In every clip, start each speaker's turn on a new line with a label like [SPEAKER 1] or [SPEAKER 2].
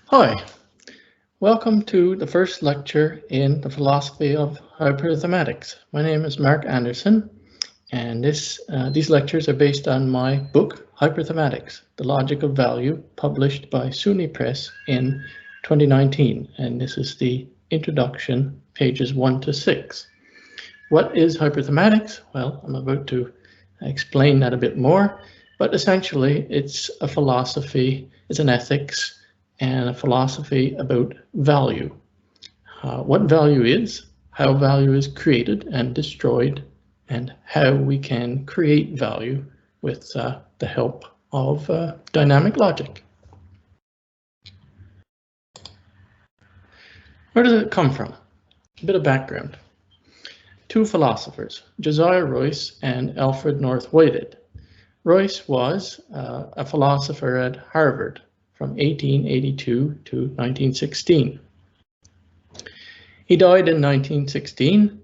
[SPEAKER 1] Hi, welcome to the first lecture in the philosophy of hyperthematics. My name is Marc Anderson, and these lectures are based on my book, Hyperthematics, The Logic of Value, published by SUNY Press in 2019. And this is the introduction, pages 1 to 6. What is hyperthematics? Well, I'm about to explain that a bit more, but essentially it's a philosophy, it's an ethics, and a philosophy about value. What value is, how value is created and destroyed, and how we can create value with the help of dynamic logic. Where does it come from? A bit of background. Two philosophers, Josiah Royce and Alfred North Whitehead. Royce was a philosopher at Harvard from 1882 to 1916. He died in 1916.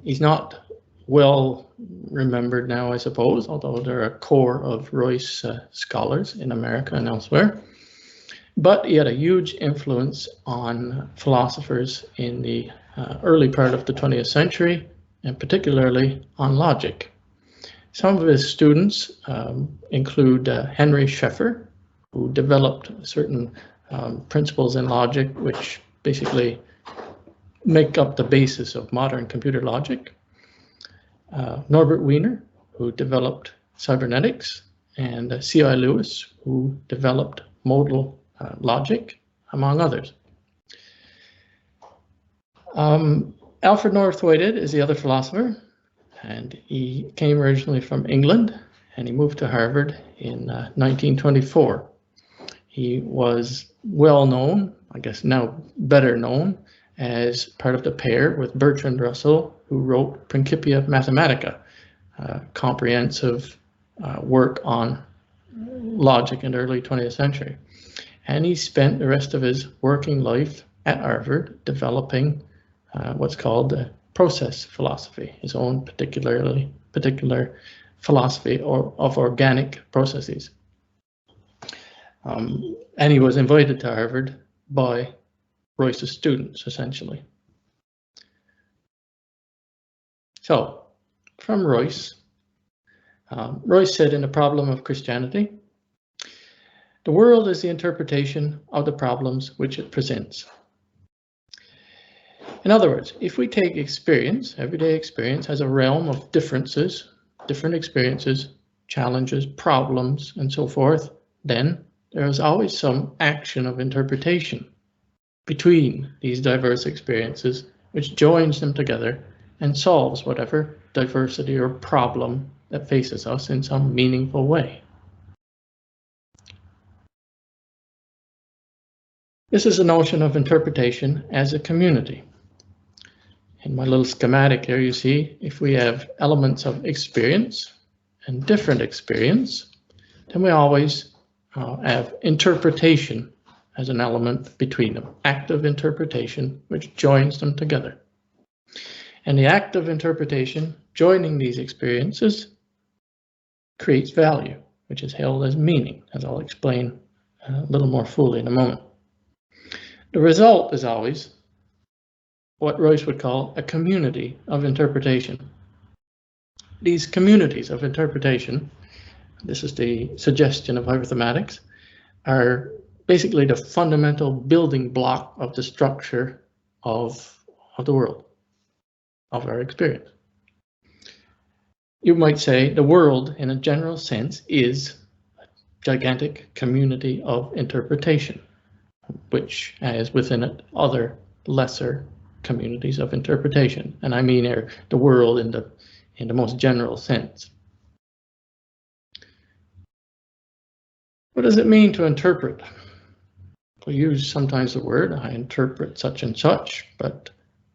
[SPEAKER 1] He's not well remembered now, I suppose, although there are a core of Royce scholars in America and elsewhere. But he had a huge influence on philosophers in the early part of the 20th century, and particularly on logic. Some of his students include Henry Scheffer, who developed certain principles in logic which basically make up the basis of modern computer logic. Norbert Wiener, who developed cybernetics, and C.I. Lewis, who developed modal logic, among others. Alfred North Whitehead is the other philosopher, and he came originally from England, and he moved to Harvard in 1924. He was well known, I guess now better known, as part of the pair with Bertrand Russell, who wrote Principia Mathematica, comprehensive work on logic in the early 20th century. And he spent the rest of his working life at Harvard developing what's called the process philosophy, his own particular philosophy of organic processes. And he was invited to Harvard by Royce's students, essentially. So, from Royce, Royce said in The Problem of Christianity, the world is the interpretation of the problems which it presents. In other words, if we take experience, everyday experience, as a realm of differences, different experiences, challenges, problems, and so forth, then there is always some action of interpretation between these diverse experiences, which joins them together and solves whatever diversity or problem that faces us in some meaningful way. This is the notion of interpretation as a community. In my little schematic here, you see, if we have elements of experience and different experience, then we always have interpretation as an element between them, active interpretation, which joins them together. And the act of interpretation, joining these experiences, creates value, which is held as meaning, as I'll explain a little more fully in a moment. The result is always what Royce would call a community of interpretation. These communities of interpretation, this is the suggestion of hyperthematics, are basically the fundamental building block of the structure of the world, of our experience. You might say the world, in a general sense, is a gigantic community of interpretation, which has within it other lesser communities of interpretation, and I mean here the world in the most general sense. What does it mean to interpret? We use sometimes the word, I interpret such and such, but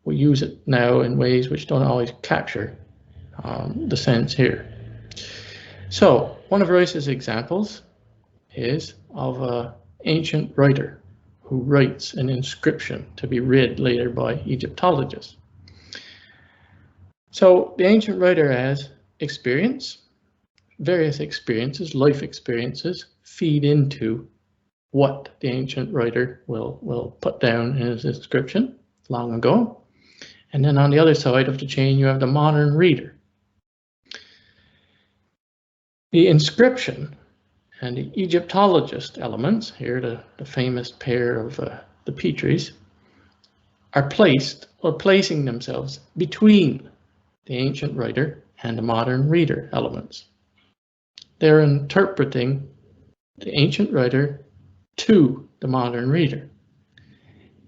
[SPEAKER 1] we use it now in ways which don't always capture the sense here. So one of Royce's examples is of an ancient writer who writes an inscription to be read later by Egyptologists. So the ancient writer has experience, various experiences, life experiences, feed into what the ancient writer will put down in his inscription long ago. And then on the other side of the chain, you have the modern reader. The inscription and the Egyptologist elements, here the famous pair of the Petries, are placed or placing themselves between the ancient writer and the modern reader elements. They're interpreting the ancient writer to the modern reader.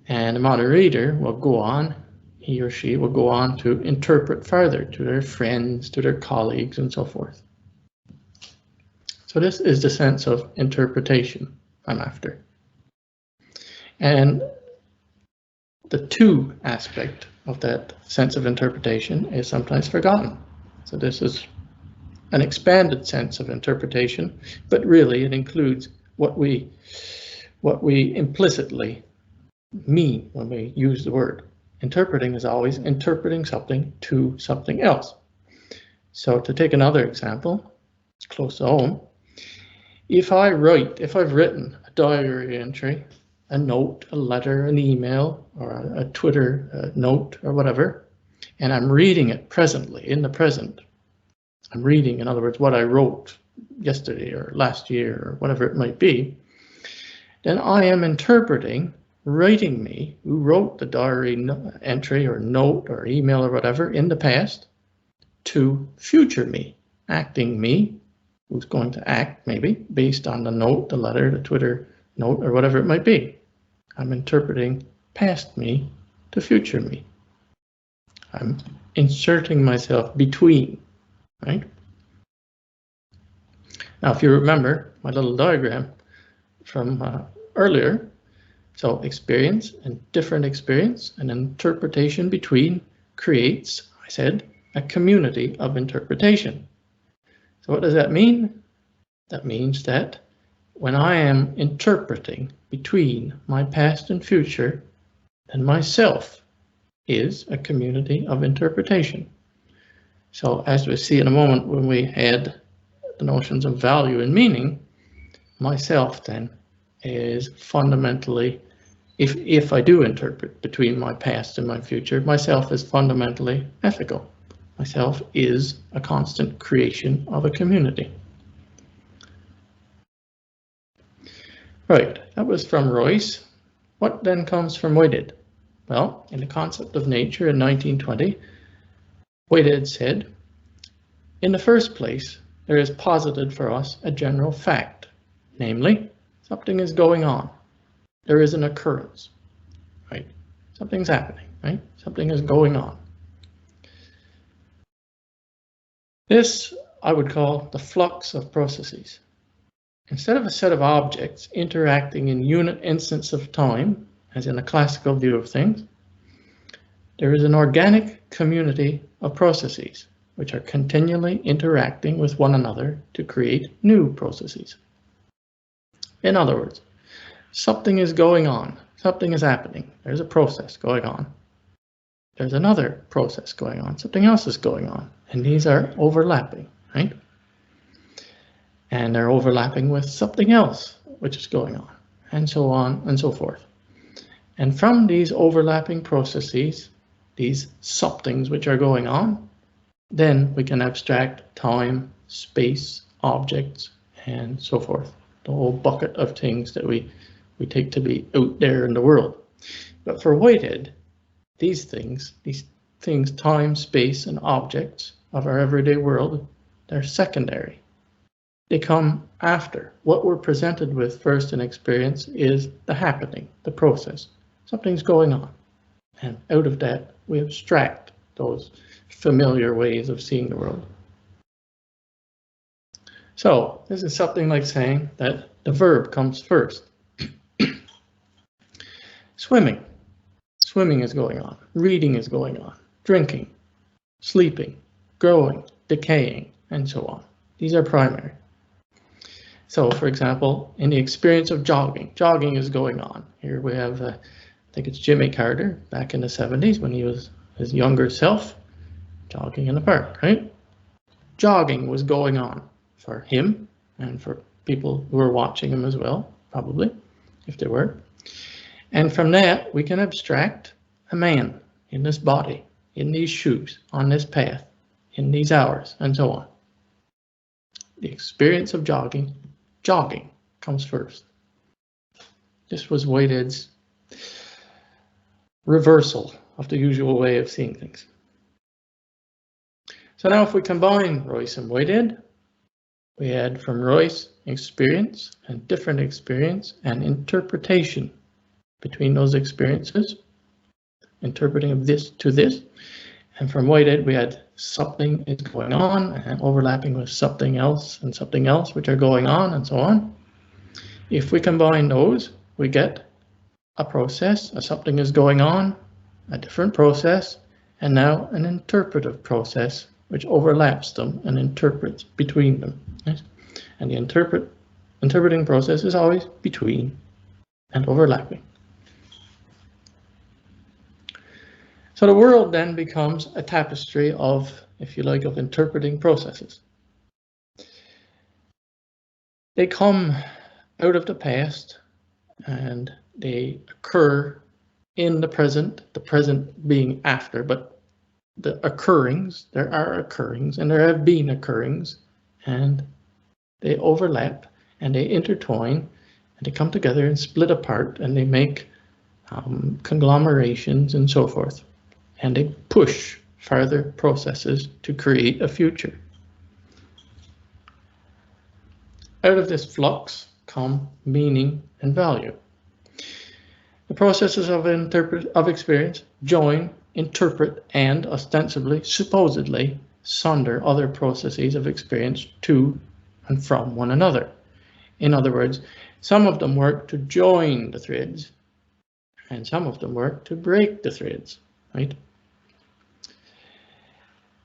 [SPEAKER 1] And the modern reader will go on, he or she will go on to interpret further to their friends, to their colleagues, and so forth. So this is the sense of interpretation I'm after. And the two aspect of that sense of interpretation is sometimes forgotten. So this is an expanded sense of interpretation, but really it includes what we implicitly mean when we use the word. Interpreting is always interpreting something to something else. So to take another example, close to home, if I've written a diary entry, a note, a letter, an email, or a Twitter note or whatever, and I'm reading it presently, in the present, I'm reading, in other words, what I wrote yesterday or last year or whatever it might be, then I am interpreting writing me, who wrote the diary entry or note or email or whatever in the past, to future me, acting me, who's going to act maybe based on the note, the letter, the Twitter note, or whatever it might be. I'm interpreting past me to future me. I'm inserting myself between, right? Now, if you remember my little diagram from earlier, so experience and different experience and interpretation between creates, I said, a community of interpretation. So what does that mean? That means that when I am interpreting between my past and future, then myself is a community of interpretation. So as we see in a moment when we had the notions of value and meaning, myself then is fundamentally, if I do interpret between my past and my future, myself is fundamentally ethical. Myself is a constant creation of a community. Right, that was from Royce. What then comes from Whitehead? Well, in the Concept of Nature in 1920, Whitehead said, in the first place, there is posited for us a general fact, namely, something is going on. There is an occurrence, right? Something's happening, right? Something is going on. This I would call the flux of processes. Instead of a set of objects interacting in unit instants of time, as in a classical view of things, there is an organic community of processes which are continually interacting with one another to create new processes. In other words, something is going on, something is happening, there's a process going on. There's another process going on, something else is going on, and these are overlapping, right? And they're overlapping with something else which is going on, and so on and so forth. And from these overlapping processes, these somethings which are going on, then we can abstract time, space, objects, and so forth. The whole bucket of things that we take to be out there in the world. But for Whitehead, these things, time, space, and objects of our everyday world, they're secondary. They come after. What we're presented with first in experience is the happening, the process. Something's going on. And out of that, we abstract those familiar ways of seeing the world. So this is something like saying that the verb comes first. Swimming. Swimming is going on. Reading is going on. Drinking, sleeping, growing, decaying, and so on. These are primary. So, for example, in the experience of jogging, jogging is going on. Here we have, I think it's Jimmy Carter back in the 70s when he was his younger self, jogging in the park, right? Jogging was going on for him and for people who were watching him as well, probably. if they were. And from that, we can abstract a man in this body, in these shoes, on this path, in these hours, and so on. The experience of jogging comes first. This was Whitehead's reversal of the usual way of seeing things. So now if we combine Royce and Whitehead, we had from Royce experience and different experience and interpretation between those experiences, interpreting of this to this. And from Whitehead, we had something is going on and overlapping with something else, which are going on, and so on. If we combine those, we get a process, a something is going on, a different process, and now an interpretive process, which overlaps them and interprets between them. Right? And the interpreting process is always between and overlapping. So the world then becomes a tapestry of, if you like, of interpreting processes. They come out of the past and they occur in the present being after, but the occurrings, there are occurrings and there have been occurrings, and they overlap and they intertwine and they come together and split apart and they make conglomerations and so forth. And they push further processes to create a future. Out of this flux come meaning and value. The processes of experience join, interpret, and ostensibly, supposedly, sunder other processes of experience to and from one another. In other words, some of them work to join the threads, and some of them work to break the threads, right?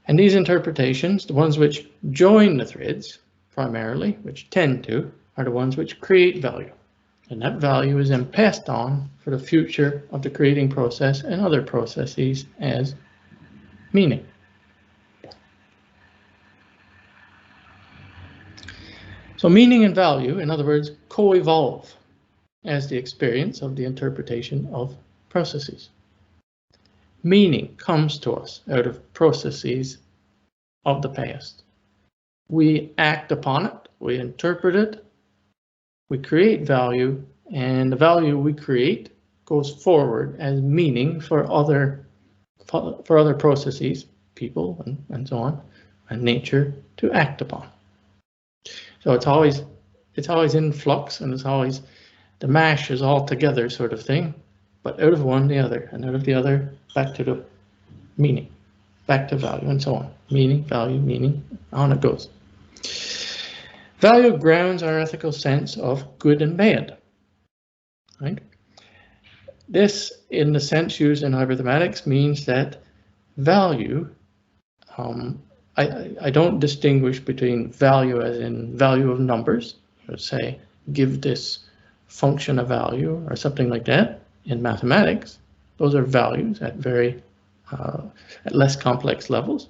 [SPEAKER 1] And these interpretations, the ones which join the threads, primarily, which tend to, are the ones which create value. And that value is then passed on for the future of the creating process and other processes as meaning. So meaning and value, in other words, co-evolve as the experience of the interpretation of processes. Meaning comes to us out of processes of the past. We act upon it, we interpret it, we create value, and the value we create goes forward as meaning for other processes, people, and so on, and nature to act upon. So it's always in flux, and it's always the mash is all together sort of thing, but out of one the other, and out of the other back to the meaning, back to value, and so on. Meaning, value, meaning, on it goes. Value grounds our ethical sense of good and bad. Right? This, in the sense used in hyperthematics, means that value, I don't distinguish between value as in value of numbers, let's say give this function a value or something like that. In mathematics, those are values at at less complex levels,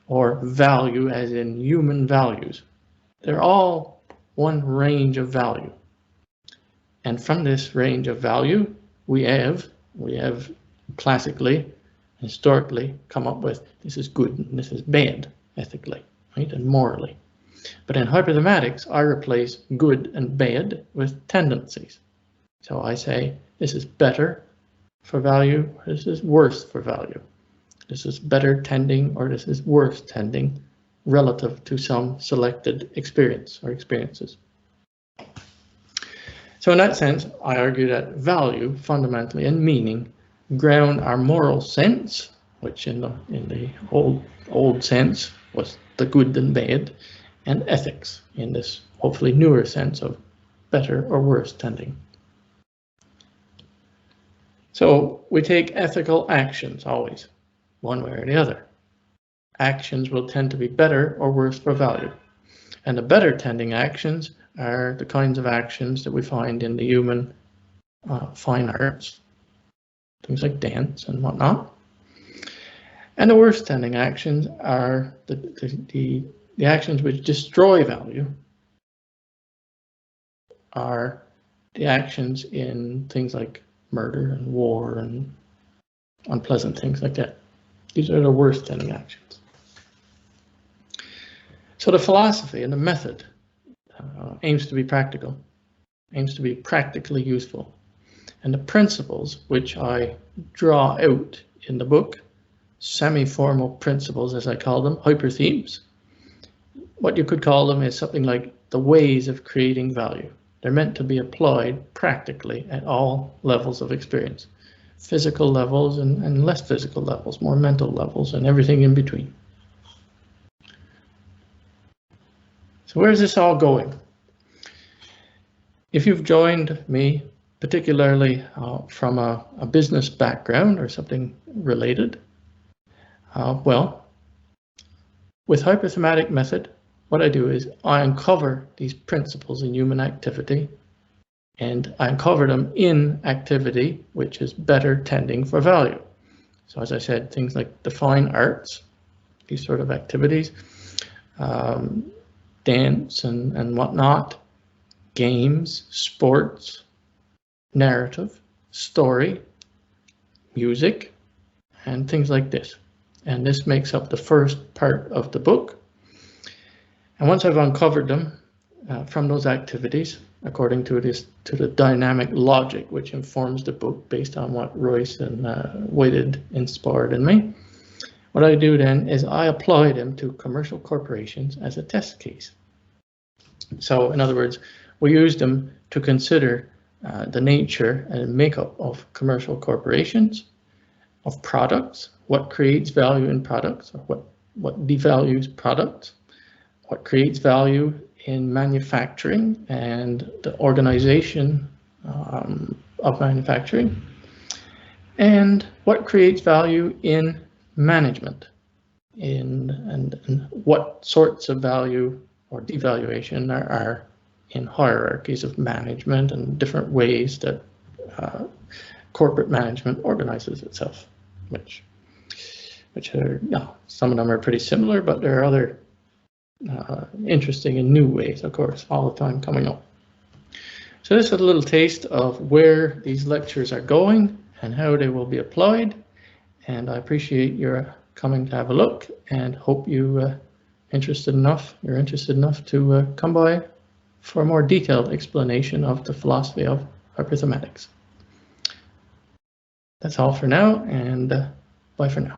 [SPEAKER 1] or value as in human values. They're all one range of value. And from this range of value, we have classically, historically come up with this is good and this is bad, ethically, right, and morally. But in hyperthematics, I replace good and bad with tendencies. So I say this is better for value, or this is worse for value. This is better tending, or this is worse tending, relative to some selected experience or experiences. So in that sense, I argue that value fundamentally and meaning ground our moral sense, which in the old sense was the good and bad, and ethics in this hopefully newer sense of better or worse tending. So we take ethical actions always, one way or the other. Actions will tend to be better or worse for value. And the better tending actions are the kinds of actions that we find in the human fine arts, things like dance and whatnot. And the worse tending actions are the actions which destroy value, are the actions in things like murder and war and unpleasant things like that. These are the worst ending actions. So the philosophy and the method aims to be practical, aims to be practically useful. And the principles which I draw out in the book, semi-formal principles as I call them, hyperthemes, what you could call them is something like the ways of creating value. They're meant to be applied practically at all levels of experience, physical levels and less physical levels, more mental levels, and everything in between. So where's this all going? If you've joined me, particularly from a business background or something related, well, with hyperthematic method, what I do is I uncover these principles in human activity, and I uncover them in activity which is better tending for value. So as I said, things like the fine arts, these sort of activities, dance and whatnot, games, sports, narrative, story, music, and things like this. And this makes up the first part of the book. And once I've uncovered them from those activities, according to the dynamic logic which informs the book based on what Royce and Whitehead inspired in me, what I do then is I apply them to commercial corporations as a test case. So in other words, we use them to consider the nature and makeup of commercial corporations, of products, what creates value in products, or what devalues products, what creates value in manufacturing and the organization of manufacturing, and what creates value in management, and what sorts of value or devaluation there are in hierarchies of management and different ways that corporate management organizes itself, which are, some of them are pretty similar, but there are other interesting and new ways, of course, all the time coming up. So this is a little taste of where these lectures are going and how they will be applied, and I appreciate your coming to have a look, and hope you're interested enough to come by for a more detailed explanation of the philosophy of hyperthematics. That's all for now, and bye for now.